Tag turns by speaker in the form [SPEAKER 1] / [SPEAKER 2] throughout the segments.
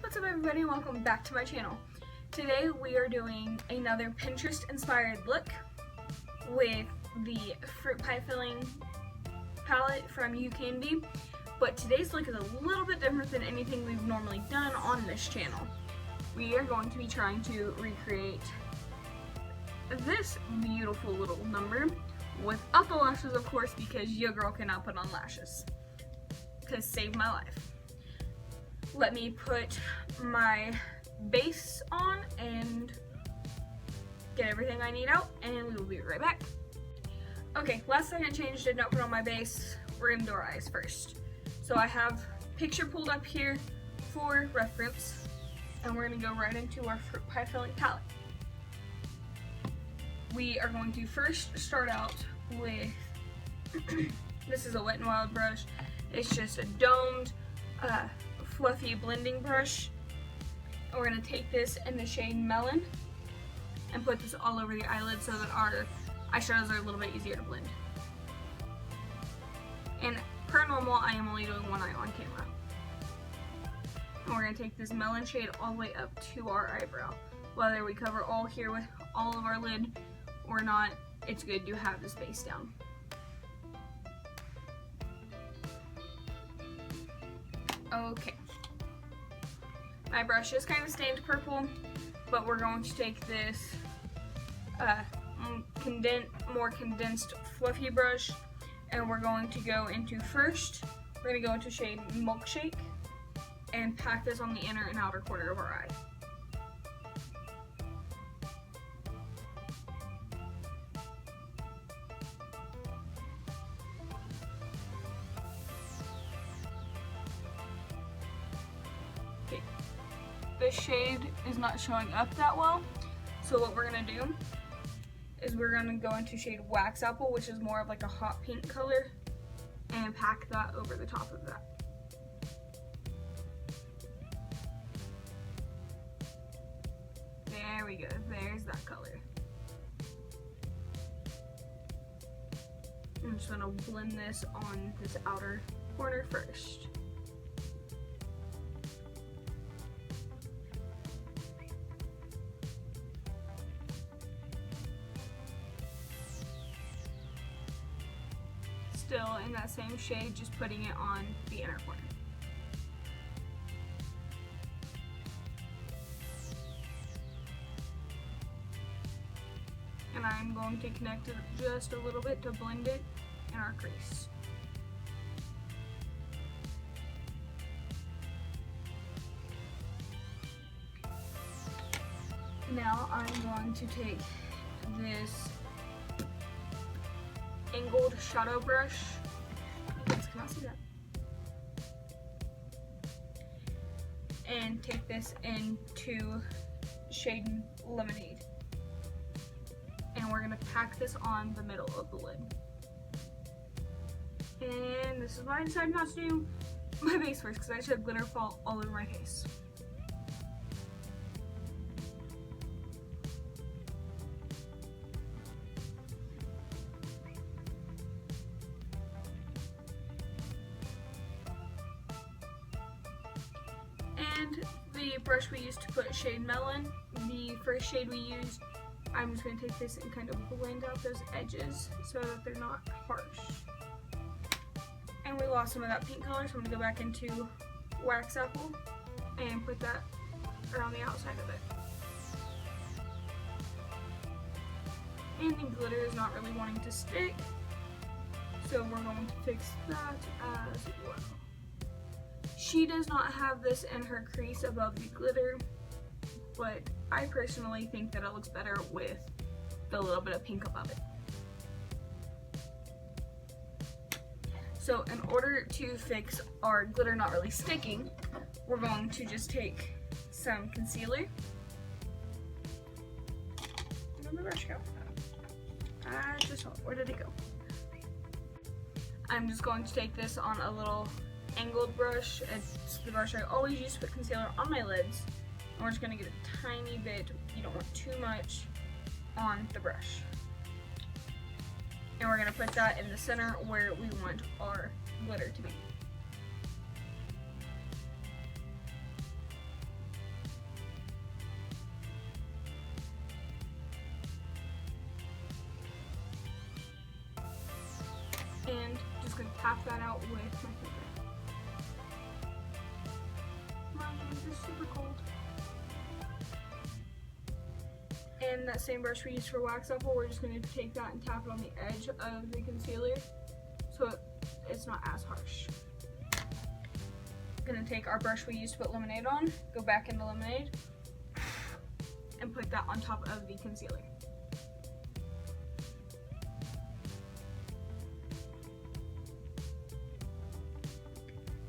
[SPEAKER 1] What's up everybody, welcome back to my channel. Today we are doing another Pinterest inspired look with the fruit pie filling palette from YouCandy. But today's look is a little bit different than anything we've normally done on this channel. We are going to be trying to recreate this beautiful little number without the lashes, of course, because your girl cannot put on lashes to save my life. Let me put my base on and get everything I need out, and we will be right back. Okay, last second change, did not put on my base. We're gonna do our eyes first. So I have picture pulled up here for reference, and we're gonna go right into our fruit pie filling palette. We are going to first start out with, this is a Wet n Wild brush. It's just a domed, fluffy blending brush. And we're going to take this in the shade Melon and put this all over the eyelid so that our eyeshadows are a little bit easier to blend. And per normal, I am only doing one eye on camera. And we're going to take this Melon shade all the way up to our eyebrow. Whether we cover all here with all of our lid or not, it's good to have this base down. Okay. My brush is kind of stained purple, but we're going to take this more condensed fluffy brush, and we're going to go into we're going to go into shade Milkshake and pack this on the inner and outer corner of our eye. Okay. This shade is not showing up that well, so what we're gonna do is we're gonna go into shade Wax Apple, which is more of like a hot pink color, and pack that over the top of that. There we go, there's that color. I'm just gonna blend this on this outer corner first. Still in that same shade, just putting it on the inner corner. And I'm going to connect it just a little bit to blend it in our crease. Now I'm going to take this angled shadow brush. You guys cannot see that. And take this into shade Lemonade. And we're gonna pack this on the middle of the lid. And this is why I decided not to do my base first, because I should have glitter fall all over my face. And the brush we used to put shade Melon, the first shade we used, I'm just going to take this and kind of blend out those edges so that they're not harsh. And we lost some of that pink color, so I'm going to go back into Wax Apple and put that around the outside of it. And the glitter is not really wanting to stick, so we're going to fix that as well. She does not have this in her crease above the glitter, but I personally think that it looks better with the little bit of pink above it. So in order to fix our glitter not really sticking, we're going to just take some concealer. Where did my brush go? Where did it go? I'm just going to take this on a little angled brush. It's the brush I always use to put concealer on my lids. And we're just going to get a tiny bit, you don't want too much, on the brush. And we're going to put that in the center where we want our glitter to be. going to tap that out with my finger. My hands are super cold. And that same brush we used for Wax Apple, we're just going to take that and tap it on the edge of the concealer so it's not as harsh. Going to take our brush we used to put lemonade on, go back into lemonade, and put that on top of the concealer.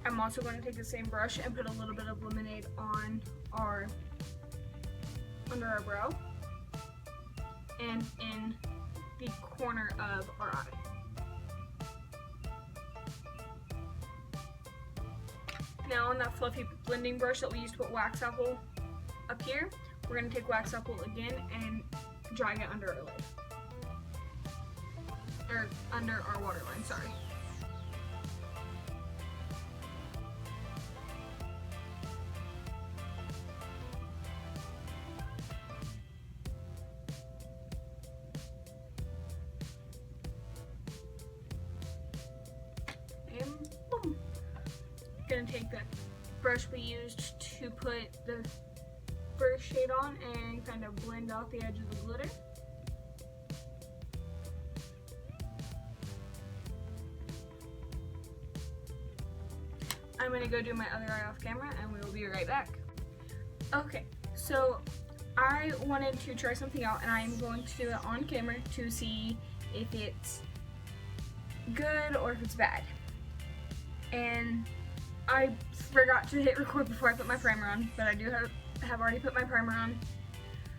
[SPEAKER 1] I'm also going to take the same brush and put a little bit of lemonade on under our brow and in the corner of our eye. Now on that fluffy blending brush that we used to put Wax Apple up here, we're going to take Wax Apple again and drag it under our lid. Or under our waterline, sorry. And boom. Gonna take the brush we used to put the first shade on and kind of blend out the edge of the glitter. I'm gonna go do my other eye off camera and we will be right back. Okay, so I wanted to try something out and I'm going to do it on camera to see if it's good or if it's bad. And I forgot to hit record before I put my primer on, but I do have already put my primer on.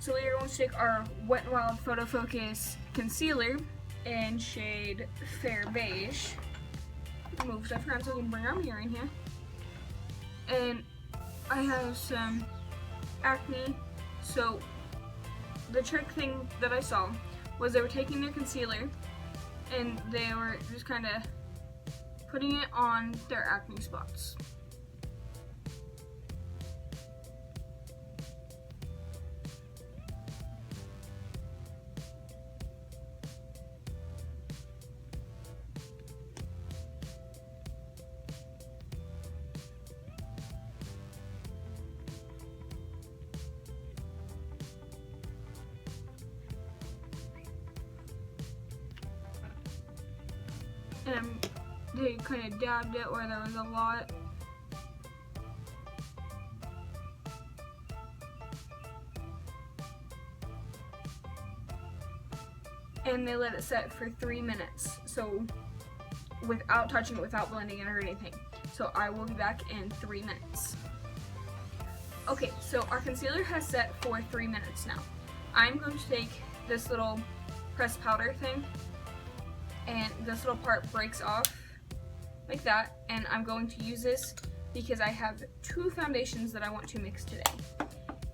[SPEAKER 1] So we are going to take our Wet n Wild Photo Focus Concealer in shade Fair Beige. Move stuff around so I can bring our mirror in here. And I have some acne, so the trick thing that I saw was they were taking their concealer and they were just kind of putting it on their acne spots. And they kind of dabbed it where there was a lot. And they let it set for 3 minutes. So without touching it, without blending it or anything. So I will be back in 3 minutes. Okay, so our concealer has set for 3 minutes now. I'm going to take this little pressed powder thing, and this little part breaks off like that, and I'm going to use this because I have 2 foundations that I want to mix today.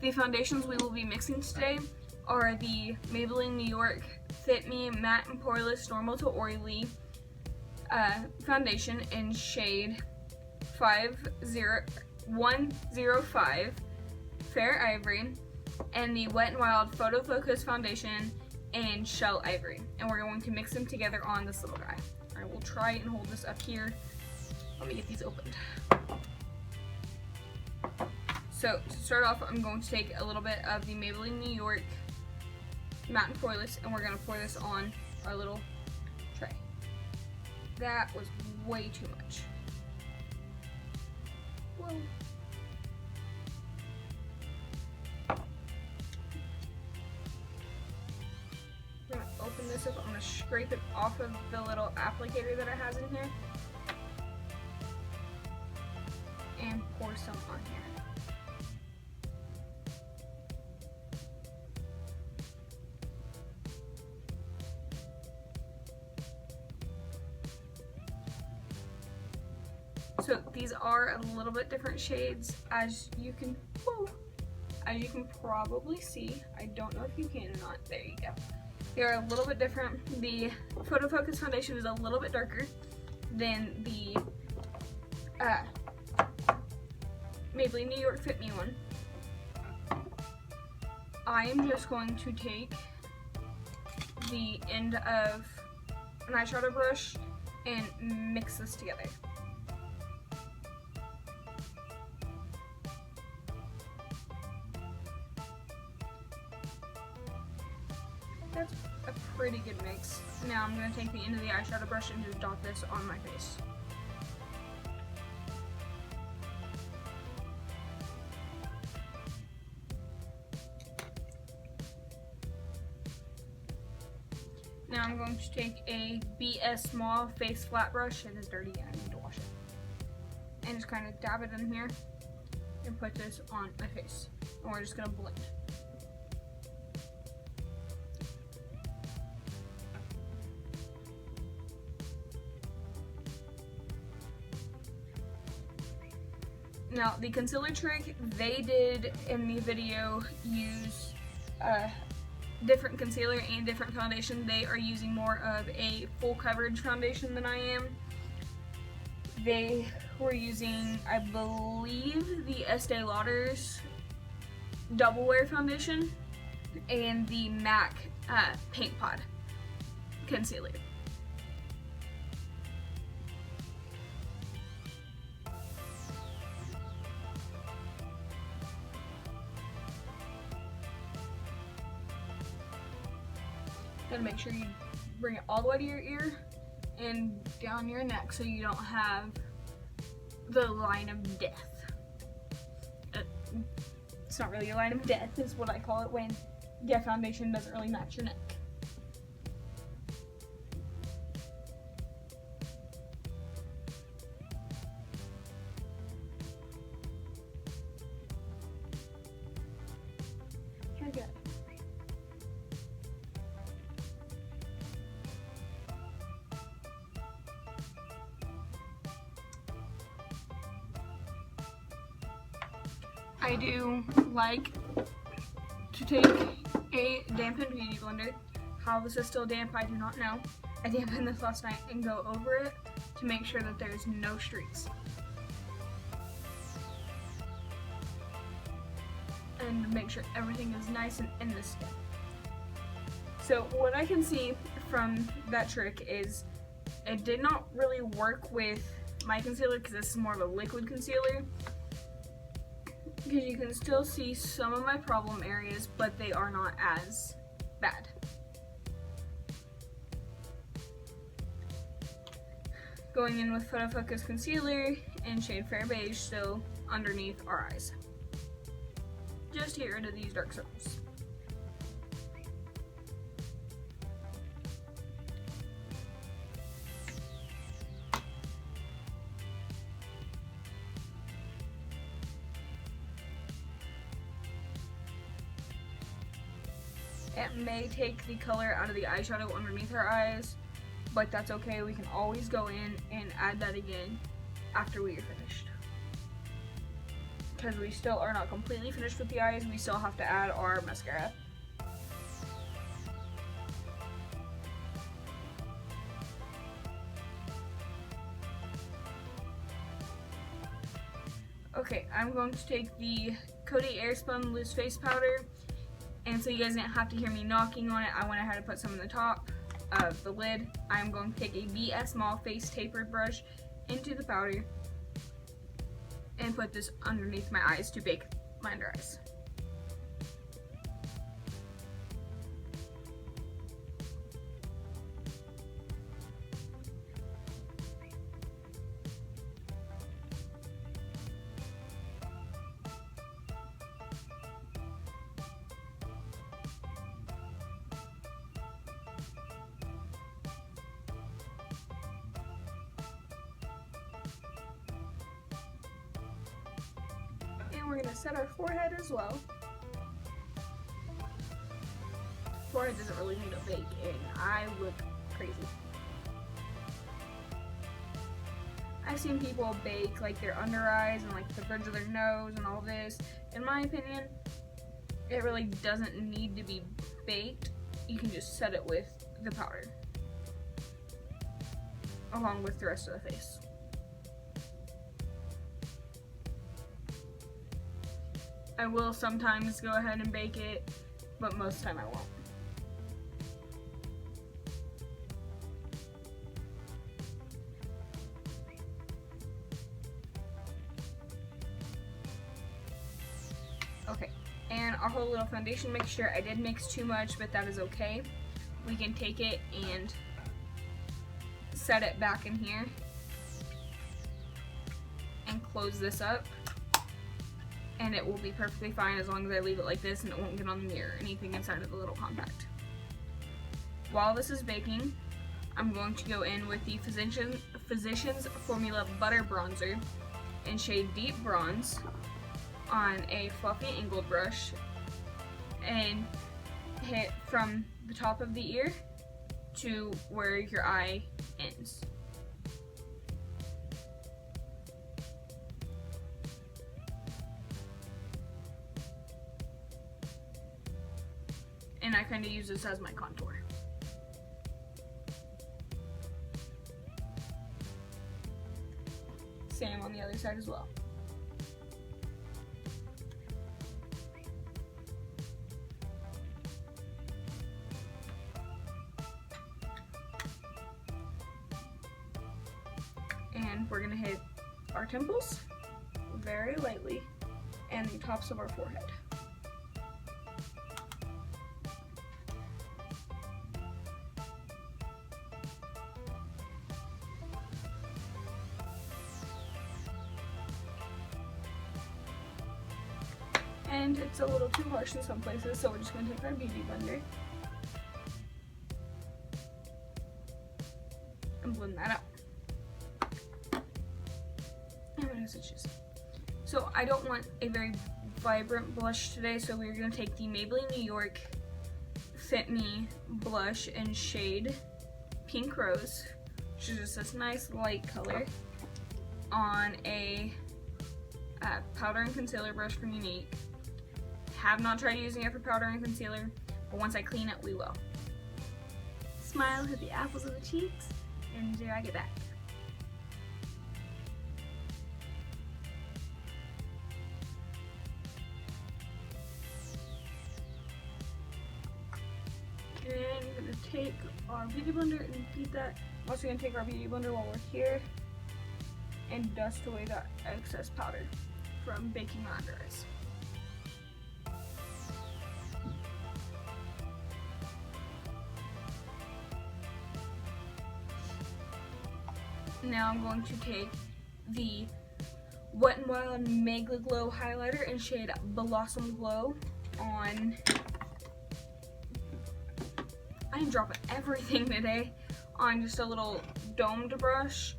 [SPEAKER 1] The foundations we will be mixing today are the Maybelline New York Fit Me Matte and Poreless Normal to Oily foundation in shade 105 Fair Ivory, and the Wet n Wild Photo Focus foundation in Shell Ivory, and we're going to mix them together on this little guy. I will try and hold this up here. Let me get these opened. So to start off, I'm going to take a little bit of the Maybelline New York Matte and Poreless, and we're going to pour this on our little tray. That was way too much. Whoa. I'm going to open this up. I'm going to scrape it off of the little applicator that it has in here and pour some on here. So these are a little bit different shades, as you can probably see. I don't know if you can or not. There you go. They are a little bit different. The Photo Focus foundation is a little bit darker than the Maybelline New York Fit Me one. I am just going to take the end of an eyeshadow brush and mix this together. That's a pretty good mix. Now I'm going to take the end of the eyeshadow brush and just dot this on my face. Now I'm going to take a BS Small face flat brush. It is dirty and I need to wash it. And just kind of dab it in here and put this on my face. And we're just going to blend. Now the concealer trick, they did in the video use different concealer and different foundation. They are using more of a full coverage foundation than I am. They were using, I believe, the Estee Lauder's Double Wear foundation and the MAC Paint Pot concealer. Gotta make sure you bring it all the way to your ear and down your neck so you don't have the line of death. It's not really a line of death, is what I call it when your foundation doesn't really match your neck. Here we go. I do like to take a dampened beauty blender. How this is still damp, I do not know. I dampened this last night and go over it to make sure that there's no streaks. And make sure everything is nice and in the skin. So what I can see from that trick is it did not really work with my concealer because this is more of a liquid concealer. Because you can still see some of my problem areas, but they are not as bad. Going in with Photo Focus Concealer in shade Fair Beige, so underneath our eyes. Just to get rid of these dark circles. It may take the color out of the eyeshadow underneath our eyes, but that's okay. We can always go in and add that again after we are finished. Because we still are not completely finished with the eyes, we still have to add our mascara. Okay, I'm going to take the Coty Airspun Loose Face Powder. And so you guys didn't have to hear me knocking on it, I went ahead and put some in the top of the lid. I'm going to take a BS Small Face Tapered brush into the powder and put this underneath my eyes to bake my under eyes. And we're going to set our forehead as well. Forehead doesn't really need a bake and I look crazy. I've seen people bake like their under eyes and like the bridge of their nose and all this. In my opinion, it really doesn't need to be baked. You can just set it with the powder along with the rest of the face. I will sometimes go ahead and bake it, but most of the time I won't. Okay, and our whole little foundation mixture, I did mix too much, but that is okay. We can take it and set it back in here and close this up, and it will be perfectly fine as long as I leave it like this and it won't get on the mirror or anything inside of the little compact. While this is baking, I'm going to go in with the Physicians Formula Butter Bronzer in shade Deep Bronze on a fluffy angled brush and hit from the top of the ear to where your eye ends. And I kind of use this as my contour. Same on the other side as well. And we're gonna hit our temples very lightly and the tops of our forehead. And it's a little too harsh in some places, so we're just gonna take our beauty blender and blend that out. So I don't want a very vibrant blush today, so we're going to take the Maybelline New York Fit Me blush in shade Pink Rose, which is just this nice light color, on a powder and concealer brush from Younique. Have not tried using it for powder and concealer, but once I clean it, we will. Smile, hit the apples of the cheeks, and drag it back. And we're going to take our beauty blender and beat that. I'm also going to take our beauty blender while we're here and dust away that excess powder from baking our under eyes. Now I'm going to take the Wet n Wild Mega Glow highlighter in shade Blossom Glow on. I am dropping everything today on just a little domed brush.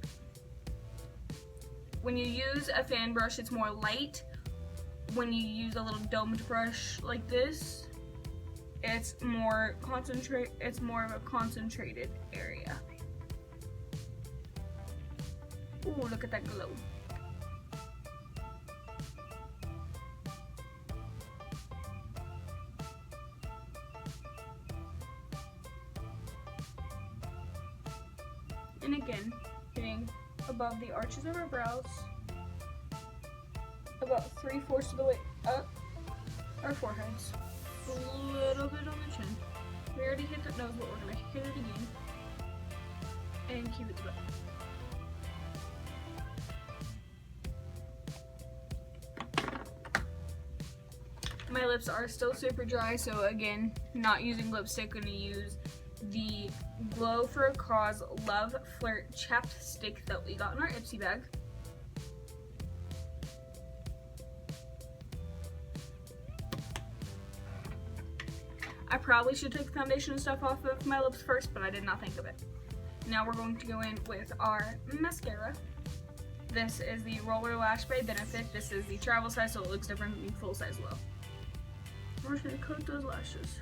[SPEAKER 1] When you use a fan brush, it's more light. When you use a little domed brush like this, it's more it's more of a concentrated area. Ooh, look at that glow. And again, hitting above the arches of our brows, about 3/4 of the way up our foreheads, a little bit on the chin. We already hit the nose, but we're going to hit it again and keep it to the back. My lips are still super dry, so again, not using lipstick, going to use the Glow for a Cause Love Flirt chapstick that we got in our Ipsy bag. I probably should take the foundation and stuff off of my lips first, but I did not think of it. Now we're going to go in with our mascara. This is the Roller Lash by Benefit. This is the travel size, so it looks different than the full size low. We're just going to coat those lashes.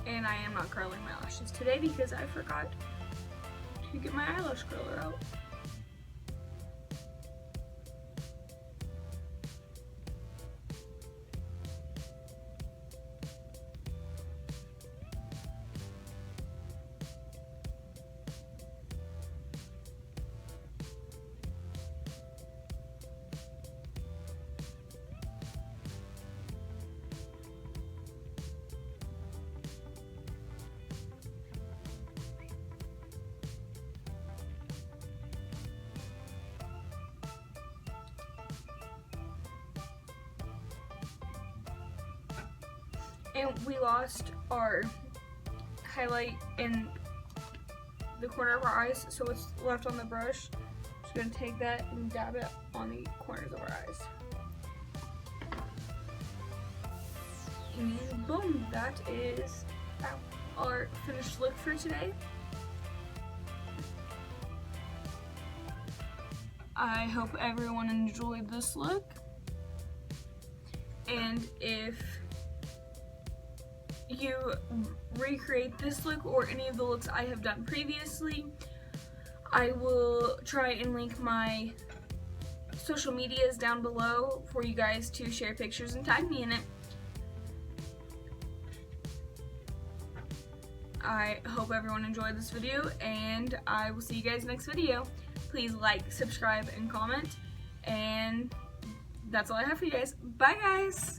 [SPEAKER 1] And I am not curling my lashes today because I forgot to get my eyelash curler out. And we lost our highlight in the corner of our eyes, so it's left on the brush. Just gonna take that and dab it on the corners of our eyes. And boom, that is our finished look for today. I hope everyone enjoyed this look. And if you recreate this look or any of the looks I have done previously, I will try and link my social medias down below for you guys to share pictures and tag me in it. I hope everyone enjoyed this video, and I will see you guys next video. Please like, subscribe, and comment, and that's all I have for you guys. Bye guys!